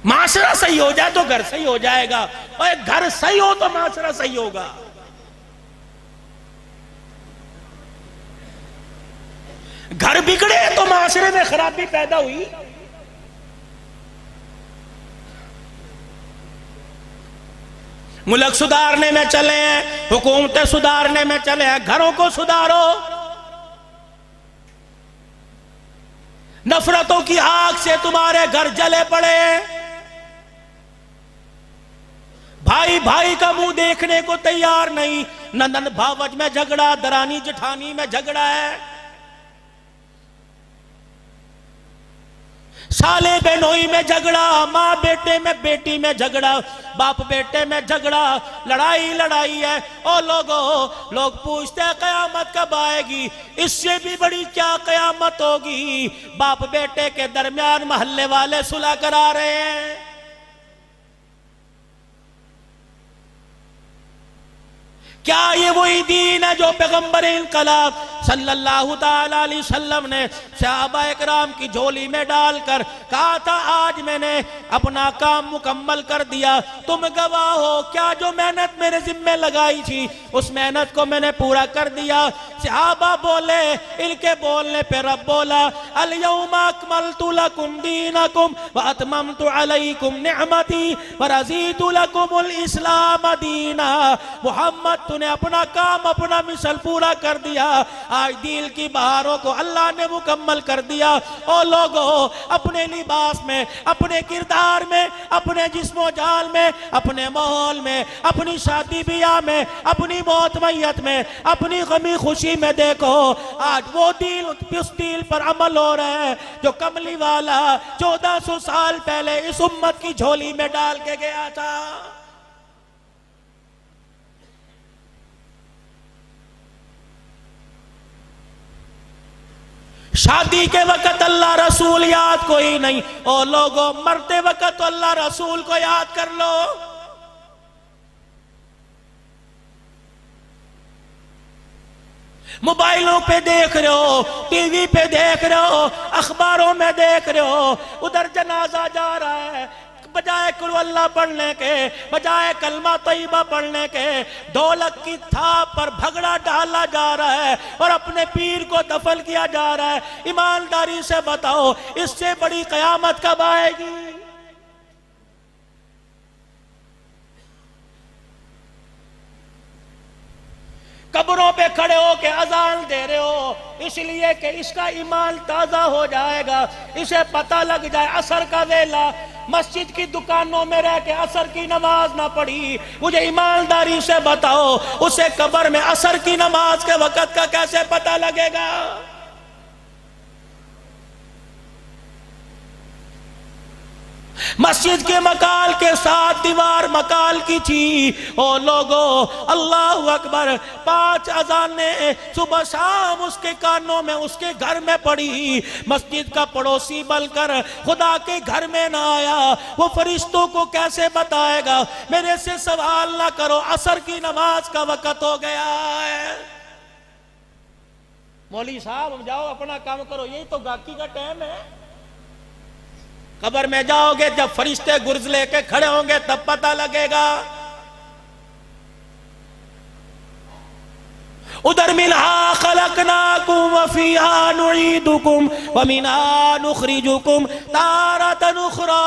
माशरा सही हो जाए तो घर सही हो जाएगा, और घर सही हो तो माशरा सही होगा। घर बिगड़े तो माशरे में खराबी पैदा हुई। मुल्क सुधारने में चले हैं, हुकूमतें सुधारने में चले हैं, घरों को सुधारो। नफरतों की आग से तुम्हारे घर जले पड़े, भाई भाई का मुंह देखने को तैयार नहीं, नंदन भावज में झगड़ा, दरानी जेठानी में झगड़ा है, साले बहनोई में झगड़ा, माँ बेटे में, बेटी में झगड़ा, बाप बेटे में झगड़ा, लड़ाई लड़ाई है। ओ लोगों, लोग पूछते हैं कयामत कब आएगी? इससे भी बड़ी क्या कयामत होगी? बाप बेटे के दरमियान मोहल्ले वाले सुलह करा रहे हैं। क्या ये वही दीन है जो पैगंबर इनकलाब सल्लल्लाहु ताला अलैहि वसल्लम ने सहाबा इकराम की झोली में डालकर कहा था, आज मैंने अपना काम मुकम्मल कर दिया, तुम गवाह हो। क्या जो मेहनत मेरे जिम्मे लगाई थी उस मेहनत को मैंने पूरा कर दिया। सहाबा बोले, इनके बोलने पे रब बोला, अल यौमा अकमलतु लकुम दीनकुम व अतममतु अलैकुम निअमती व रज़ीतु लकुमुल इस्लाम दीना। मोहम्मद तूने अपना काम, अपना मिशन पूरा कर दिया। आज दिल की बहारों को अल्लाह ने मुकम्मल कर दिया। ओ लोगों, अपने लिबास में, अपने किरदार में, अपने जिस्मो जाल में, अपने माहौल में, अपनी शादी ब्याह में, अपनी मौत मैयत में, अपनी गमी खुशी में देखो, आज वो दिल, उस दिल पर अमल हो रहा है जो कमली वाला 1400 साल पहले इस उम्मत की झोली में डाल के गया था। शादी के वक्त अल्लाह रसूल याद कोई नहीं। ओ लोगों, मरते वक्त तो अल्लाह रसूल को याद कर लो। मोबाइलों पे देख रहे हो, टीवी पे देख रहे हो, अखबारों में देख रहे हो, उधर जनाजा जा रहा है, बजाय कुल अल्लाह पढ़ने के, बजाय कलमा तैयबा पढ़ने के, ढोलक की थाप पर भगड़ा डाला जा रहा है और अपने पीर को दफन किया जा रहा है। ईमानदारी से बताओ, इससे बड़ी कयामत कब आएगी? कब्रों पे खड़े हो के अजान दे रहे हो इसलिए कि इसका ईमान ताजा हो जाएगा, इसे पता लग जाए असर का वेला। मस्जिद की दुकानों में रह के असर की नमाज ना पढ़ी, मुझे ईमानदारी से बताओ, उसे कब्र में असर की नमाज के वक्त का कैसे पता लगेगा? मस्जिद के मकाल के साथ दीवार मकाल की थी। ओ लोगों, अल्लाह अकबर, 5 अजानें सुबह शाम उसके कानों में, उसके घर में पड़ी। मस्जिद का पड़ोसी बनकर खुदा के घर में ना आया, वो फरिश्तों को कैसे बताएगा? मेरे से सवाल ना करो, असर की नमाज का वक्त हो गया है। मौलवी साहब जाओ अपना काम करो, यही तो गाकी का टाइम है। कब्र में जाओगे जब फरिश्ते गुर्ज लेके खड़े होंगे तब पता लगेगा। उधर मिनहा खलकनाकुम व फीहा नुईदुकुम व मिनहा नुखरिजुकुम तारतन उखरा।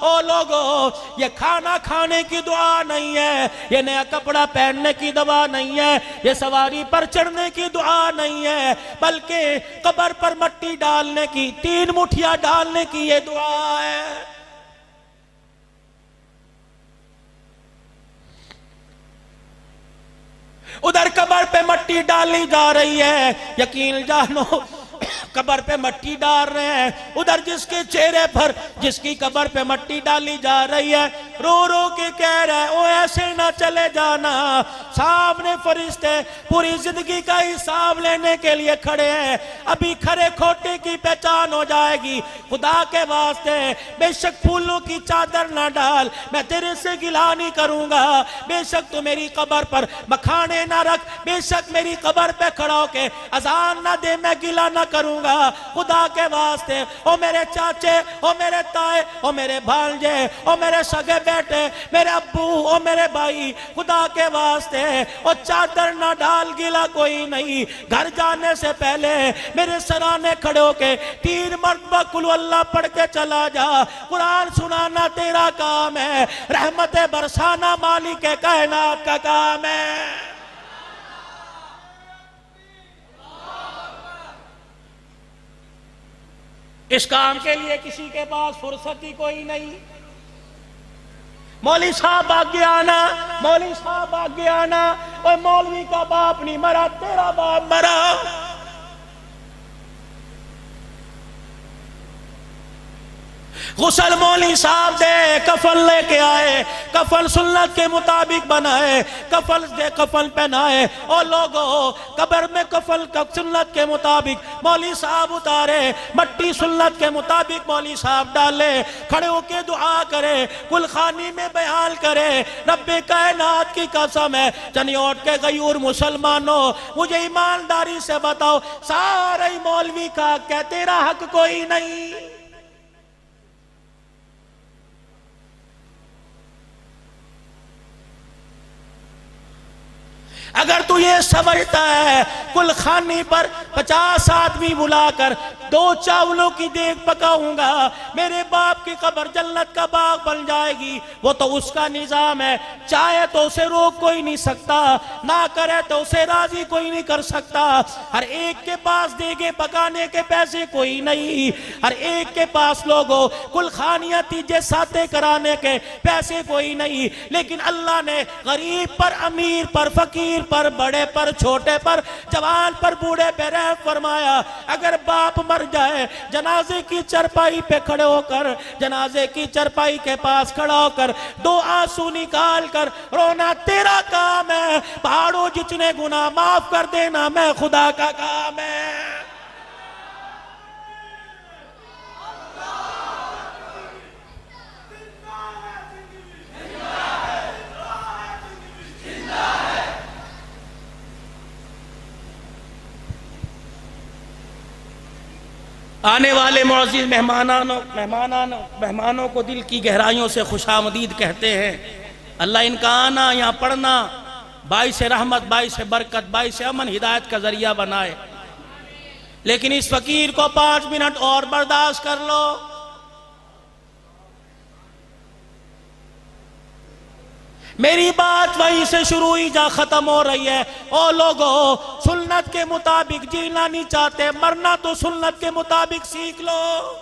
ओ लोगो, ये खाना खाने की दुआ नहीं है, ये नया कपड़ा पहनने की दुआ नहीं है, ये सवारी पर चढ़ने की दुआ नहीं है, बल्कि कब्र पर मट्टी डालने की, 3 मुठियां डालने की ये दुआ है। उधर कब्र पे मट्टी डाली जा रही है, यकीन जानो कब्र पे मट्टी डाल रहे हैं। उधर जिसके चेहरे पर, जिसकी कब्र पे मट्टी डाली जा रही है, रो रो के कह रहा है ओ ऐसे ना चले जाना। सामने फरिश्ते पूरी जिंदगी का हिसाब लेने के लिए खड़े हैं, अभी खरे खोटे की पहचान हो जाएगी। खुदा के वास्ते बेशक फूलों की चादर ना डाल, मैं तेरे से गिला नहीं करूंगा। बेशक तू मेरी कब्र पर मखाने ना रख, बेशक मेरी कब्र पे खड़ा होके अजान ना दे, मैं गिला ना करूंगा। खुदा के वास्ते ओ मेरे चाचे, ओ मेरे ताए, ओ मेरे भांजे, ओ मेरे सगे बेटे, मेरे अब्बू, ओ मेरे भाई, खुदा के वास्ते ओ चादर ना डाल, गिला कोई नहीं। घर जाने से पहले मेरे सराने खड़े होके 3 मरतबा कुल अल्लाह पढ़ के चला जा। कुरान सुनाना तेरा काम है, रहमतें बरसाना मालिक कायनात का काम है। इस काम के लिए किसी के पास फुर्सत ही कोई नहीं। मौलवी साहब आगे आना, मौलवी साहब आगे आना, और मौलवी का बाप नहीं मरा, तेरा बाप मरा। गुसल मौली साहब दे, कफन लेके आए, कफन सुन्नत के मुताबिक बनाए, कफन दे, कफन पहनाए। और लोगों, कब्र में कफन सुन्नत के मुताबिक मौली साहब उतारे, मट्टी सुन्नत के मुताबिक मौली साहब डाले, खड़े होके दुआ करे, कुलखानी में बयान करे, रब्बे कायनात की कसम है, चनियोट के गयूर मुसलमानों, मुझे ईमानदारी से बताओ, सारे मौलवी का क्या तेरा हक कोई नहीं? अगर तू ये समझता है कुल खानी पर 50 आदमी बुलाकर 2 चावलों की देग पकाऊंगा, मेरे बाप की कब्र जन्नत का बाग बन जाएगी, वो तो उसका निजाम है। चाहे तो उसे रोक कोई नहीं सकता, ना करे तो उसे राजी कोई नहीं कर सकता। हर एक के पास देगे पकाने के पैसे कोई नहीं, हर एक के पास लोगों कुल खानियां तीजे साथे कराने के पैसे कोई नहीं। लेकिन अल्लाह ने गरीब पर, अमीर पर, फकीर पर, बड़े पर, छोटे पर, जवान पर, बूढ़े पे रहम फरमाया। अगर बाप मर जाए, जनाजे की चरपाई पे खड़े होकर, जनाजे की चरपाई के पास खड़ा होकर 2 आंसू निकाल कर रोना तेरा काम है। पहाड़ों जितने गुनाह माफ कर देना मैं खुदा का काम है। आने वाले मुअज़्ज़िज़ मेहमानों को दिल की गहराइयों से खुशामदीद कहते हैं। अल्लाह इनका आना, यहाँ पढ़ना बाइस रहमत, बाइस बरकत, बाइस अमन, हिदायत का जरिया बनाए। लेकिन इस फकीर को 5 मिनट और बर्दाश्त कर लो। मेरी बात वहीं से शुरू हुई जा खत्म हो रही है। ओ लोगों, सुन्नत के मुताबिक जीना नहीं चाहते, मरना तो सुन्नत के मुताबिक सीख लो।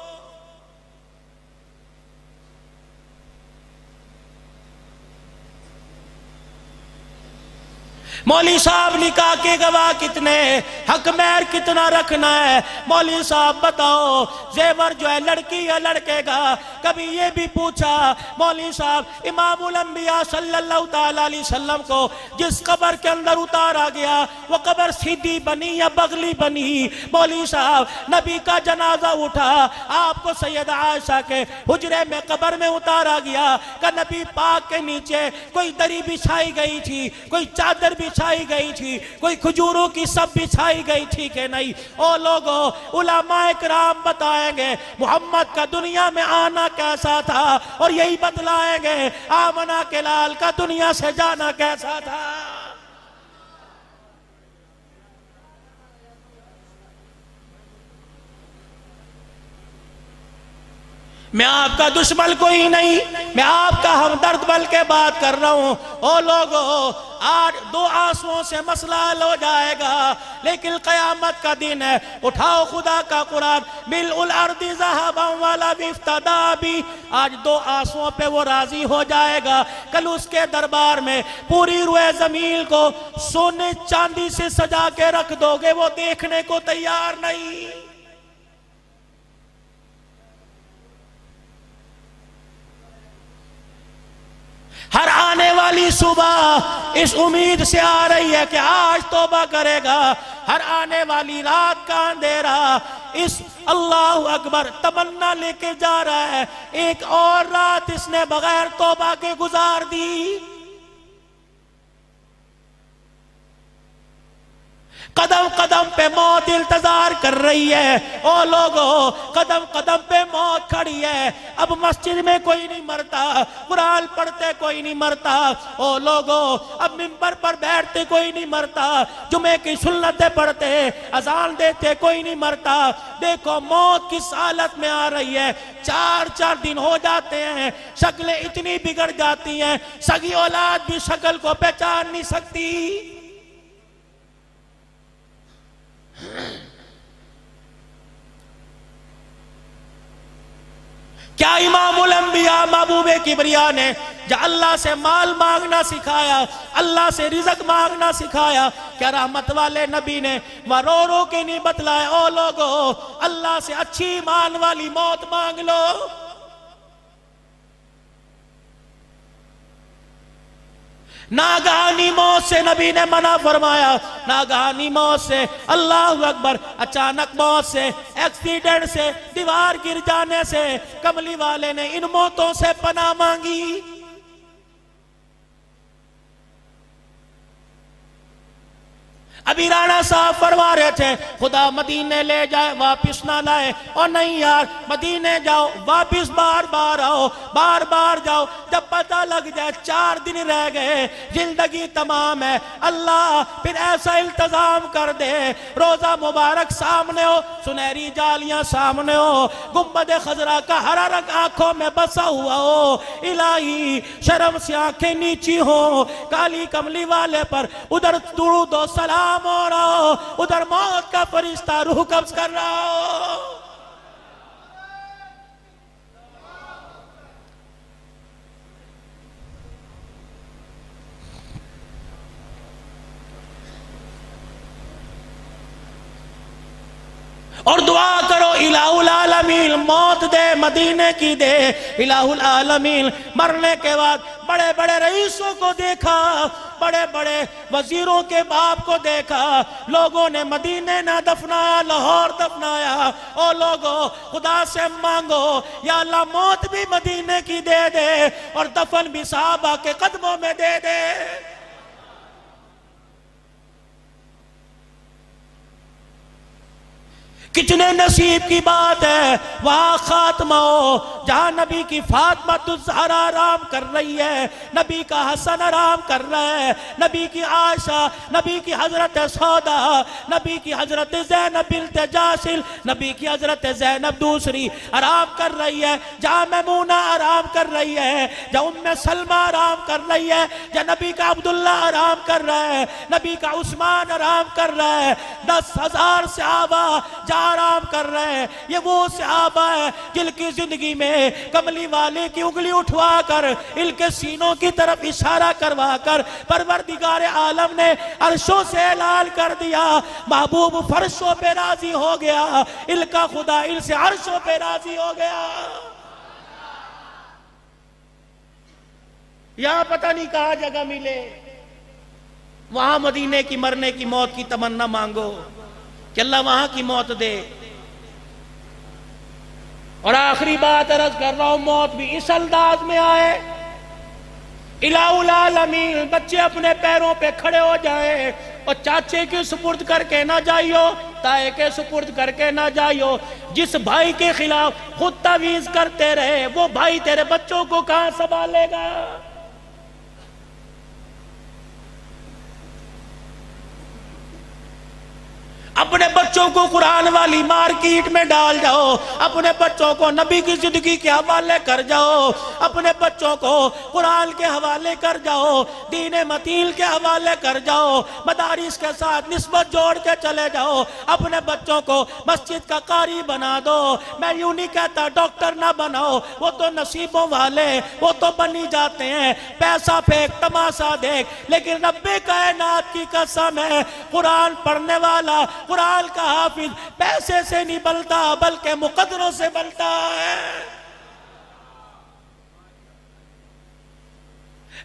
मौली साहब निकाह के गवाह कितने, हक महर कितना रखना है? मौली साहब बताओ, जेवर जो है लड़की या लड़के का? कभी ये भी पूछा मौली साहब, इमामुल अंबिया सल्लल्लाहु ताला अलैहि वसल्लम को जिस कब्र के अंदर उतारा गया, वो कब्र सीधी बनी या बगली बनी? मौली साहब, नबी का जनाजा उठा, आपको सैयदा आयशा के हुजरे में कब्र में उतारा गया, का नबी पाक के नीचे कोई दरी बिछाई गई थी, कोई चादर बिछाई गई थी, कोई खजूरों की सब बिछाई गई थी कि नहीं? ओ लोगों, उलमाए किराम बताएंगे मोहम्मद का दुनिया में आना कैसा था, और यही बतलाएंगे आमना के लाल का दुनिया से जाना कैसा था। मैं आपका दुश्मन कोई नहीं, मैं आपका हमदर्द बल के बात कर रहा हूं। ओ लोगों, आज दो आंसुओं से मसला हल हो जाएगा, लेकिन कयामत का दिन है। उठाओ खुदा का कुरान, बिल उल अर्दी ज़हबन वाला बिफ्तदा भी। आज दो आंसुओं पे वो राजी हो जाएगा। कल उसके दरबार में पूरी रुए जमीन को सोने चांदी से सजा के रख दोगे, वो देखने को तैयार नहीं। हर आने वाली सुबह इस उम्मीद से आ रही है कि आज तौबा करेगा। हर आने वाली रात का अंधेरा इस अल्लाह अकबर तमन्ना लेके जा रहा है, एक और रात इसने बगैर तौबा के गुजार दी। कदम कदम पे मौत इंतजार कर रही है। ओ लोगों, कदम कदम पे मौत खड़ी है। अब मस्जिद में कोई नहीं मरता, कुरान पढ़ते कोई नहीं मरता। ओ लोगों, अब मिंबर पर बैठते कोई नहीं मरता, जुमे की सुन्नतें पढ़ते, अजान देते कोई नहीं मरता। देखो मौत किस हालत में आ रही है। 4-4 दिन हो जाते हैं, शक्लें इतनी बिगड़ जाती हैं, सगी औलाद भी शक्ल को पहचान नहीं सकती। क्या इमामुल अंबिया महबूबे किबरिया ने जो अल्लाह से माल मांगना सिखाया, अल्लाह से रिज़्क़ मांगना सिखाया, क्या रहमत वाले नबी ने रो रो के नहीं बतलाया? ओ लोगों, अल्लाह से अच्छी ईमान वाली मौत मांग लो। नागहानी मौत से नबी ने मना फरमाया, नागहानी मौत से, अल्लाह अकबर, अचानक मौत से, एक्सीडेंट से, दीवार गिर जाने से, कमली वाले ने इन मौतों से पनाह मांगी। अभी राणा साहब फरमा रहे थे खुदा मदीने ले जाए वापिस ना लाए। और नहीं यार, मदीने जाओ वापिस बार बार आओ, बार बार जाओ। जब पता लग जाए 4 दिन रह गए, जिंदगी तमाम है, अल्लाह फिर ऐसा इल्तजाम कर दे, रोजा मुबारक सामने हो, सुनहरी जालियां सामने हो, गुम्बद खजरा का हरा रंग आंखों में बसा हुआ हो, इलाही शर्म से आंखें नीची हो, काली कमली वाले पर उधर दुरूद और सलाम हो रहा हो, उधर मौत का फरिश्ता रूह कब्ज कर रहा हो। और दुआ करो इलाहुल आलमीन मौत दे, मदीने की दे। इलाहुल आलमीन मरने के बाद बड़े बड़े रईसों को देखा, बड़े बड़े वजीरों के बाप को देखा, लोगों ने मदीने ना दफनाया, लाहौर दफनाया। ओ लोगों, खुदा से मांगो या अल्लाह मौत भी मदीने की दे दे और दफन भी साहबा के कदमों में दे दे। कितने नसीब की बात है वहां खात्मा हो, जहां नबी की फातिमा ज़हरा आराम कर रही है, नबी का हसन आराम कर रहा है, नबी की आयशा, नबी की हजरत सौदा, नबी की हजरत ज़ैनब बिन्त जासिल, नबी की हजरत ज़ैनब दूसरी आराम कर रही है, जहां मैमूना आराम कर रही है, जहां उम्मे सलमा आराम कर रही है, जहां नबी का अब्दुल्ला आराम कर रहा है, नबी का उस्मान आराम कर रहा है। 10,000 सहाबा आराम कर रहे हैं। ये वो सहाबा है जिनकी जिंदगी में कमली वाले की उंगली उठवा कर इनके सीनों की तरफ इशारा करवा कर परवरदिगार आलम ने अर्शों से ऐलान कर दिया, महबूब फर्शों पे राजी हो गया, इनका खुदा इनसे अर्शों पे राजी हो गया। यहां पता नहीं कहां जगह मिले, वहां मदीने की मरने की मौत की तमन्ना मांगो कि अल्लाह वहां की मौत दे। और आखिरी बात अर्ज कर रहा हूं, मौत भी इस अंदाज में आए, इलाहुल आलमीन बच्चे अपने पैरों पे खड़े हो जाए और चाचे के सुपुर्द करके ना जाइयो, ताए के सुपुर्द करके ना जाइयो। जिस भाई के खिलाफ खुद तवीज करते रहे, वो भाई तेरे बच्चों को कहां संभालेगा? अपने बच्चों को कुरान वाली मार्केट में डाल जाओ, अपने बच्चों को नबी की जिंदगी के हवाले कर जाओ, अपने बच्चों को कुरान के हवाले कर जाओ, दीन मतील के हवाले कर जाओ, मदारिस के साथ निस्बत जोड़ के चले जाओ, अपने बच्चों को मस्जिद का कारी बना दो। मैं यूं नहीं कहता डॉक्टर ना बनाओ, वो तो नसीबों वाले, वो तो बनी जाते हैं, पैसा फेंक तमाशा देख, लेकिन रब्बे कायनात की कसम है, कुरान पढ़ने वाला, कुरान का हाफिज पैसे से नहीं बलता बल्कि मुकद्दरों से बलता है।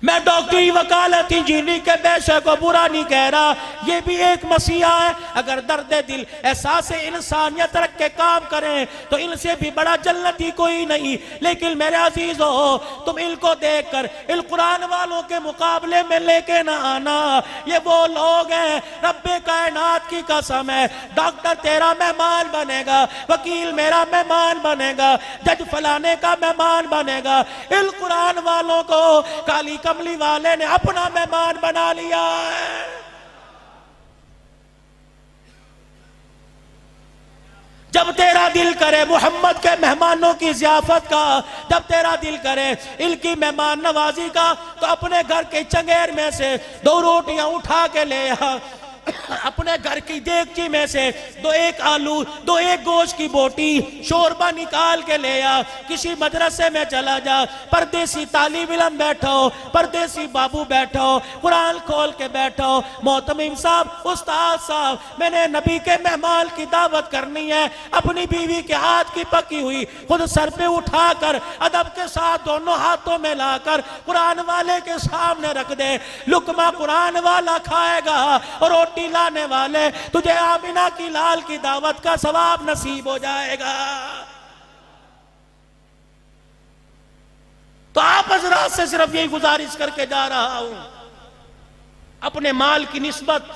मैं डॉक्टरी वकालत इंजीनियरिंग के पेशे को बुरा नहीं कह रहा, ये भी एक मसीहा है। अगर दर्द दिल एहसास इंसानियत रख के काम करें तो इनसे भी बड़ा जन्नती कोई नहीं। लेकिन मेरे अजीजों, तुम इनको देखकर इन कुरान वालों के मुकाबले में लेके ना आना। ये वो लोग हैं, रब्बे कायनात की कसम है, डॉक्टर तेरा मेहमान बनेगा, वकील मेरा मेहमान बनेगा, जज फलाने का मेहमान बनेगा। इन कुरान वालों को काली कमली वाले ने अपना मेहमान बना लिया है। जब तेरा दिल करे मोहम्मद के मेहमानों की ज़ियाफत का, जब तेरा दिल करे इनकी मेहमान नवाजी का, तो अपने घर के चंगेर में से 2 रोटियां उठा के ले आ, अपने घर की देगची में से 2-1 आलू, 2-1 गोश्त की बोटी, शोरबा निकाल के ले आ, किसी मदरसे में चला जा, परदेसी तालिब इल्म बैठो, परदेसी बाबू बैठो, कुरान खोल के बैठो, मोहतमिम साहब, उस्ताद साहब, मैंने नबी के मेहमान की दावत करनी है, अपनी बीवी के हाथ की पकी हुई खुद सर पे उठाकर अदब के साथ दोनों हाथों में लाकर कुरान वाले के सामने रख दे। लुकमा कुरान वाला खाएगा और रोटी लाने वाले तुझे आमिना की लाल की दावत का सवाब नसीब हो जाएगा। तो आप हजरात से सिर्फ यही गुजारिश करके जा रहा हूं, अपने माल की निस्बत,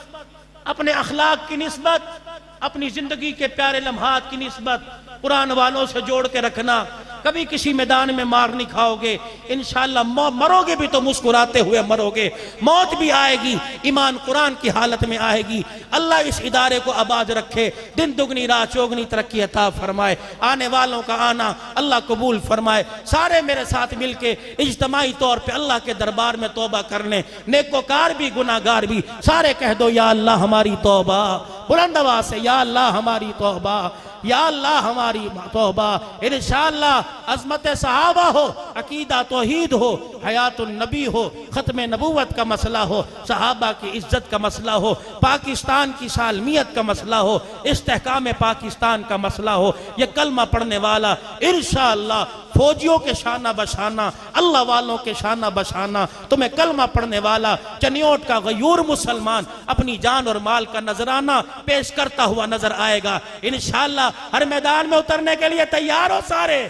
अपने अखलाक की निस्बत, अपनी जिंदगी के प्यारे लम्हात की निस्बत कुरान वालों से जोड़ के रखना। कभी किसी मैदान में मार नहीं खाओगे, इंशाअल्लाह मरोगे भी तो मुस्कुराते हुए मरोगे, मौत भी आएगी ईमान कुरान की हालत में आएगी। अल्लाह इस इदारे को आबाद रखे, दिन दुगनी रात चौगनी तरक्की अता फरमाए, आने वालों का आना अल्लाह कबूल फरमाए। सारे मेरे साथ मिलके इज्तमाई तौर पे अल्लाह के दरबार में तौबा करने, नेकोकार भी गुनाहगार भी, सारे कह दो या अल्लाह हमारी तौबा, बुलंद आवाज से या अल्लाह हमारी तौबा, या अल्लाह हमारी तौबा। इंशाअल्लाह अज़मत सहाबा हो, अकीदा तौहीद हो, हयातुन नबी हो, ख़त्म नबूवत का मसला हो, सहाबा की इज्जत का मसला हो, पाकिस्तान की सालमियत का मसला हो, इस्तेहकाम पाकिस्तान का मसला हो, ये कलमा पढ़ने वाला इंशाअल्लाह फौजियों के शाना बशाना, अल्लाह वालों के शाना बशाना, तुम्हें कलमा पढ़ने वाला चनियोट का गयूर मुसलमान अपनी जान और माल का नजराना पेश करता हुआ नजर आएगा। इंशाअल्लाह हर मैदान में उतरने के लिए तैयार हो सारे।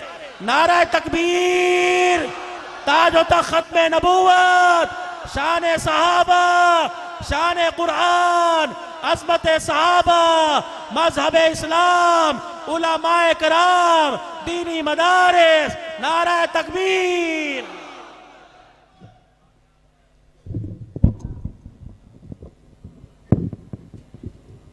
नारा तकबीर, ताज होता खत्म नबूवत, शान सहाबा, शान कुरान, अज़मत सहाबा, मजहब इस्लाम, उलमाए कराम, दीनी मदारिस, नारा तकबीर।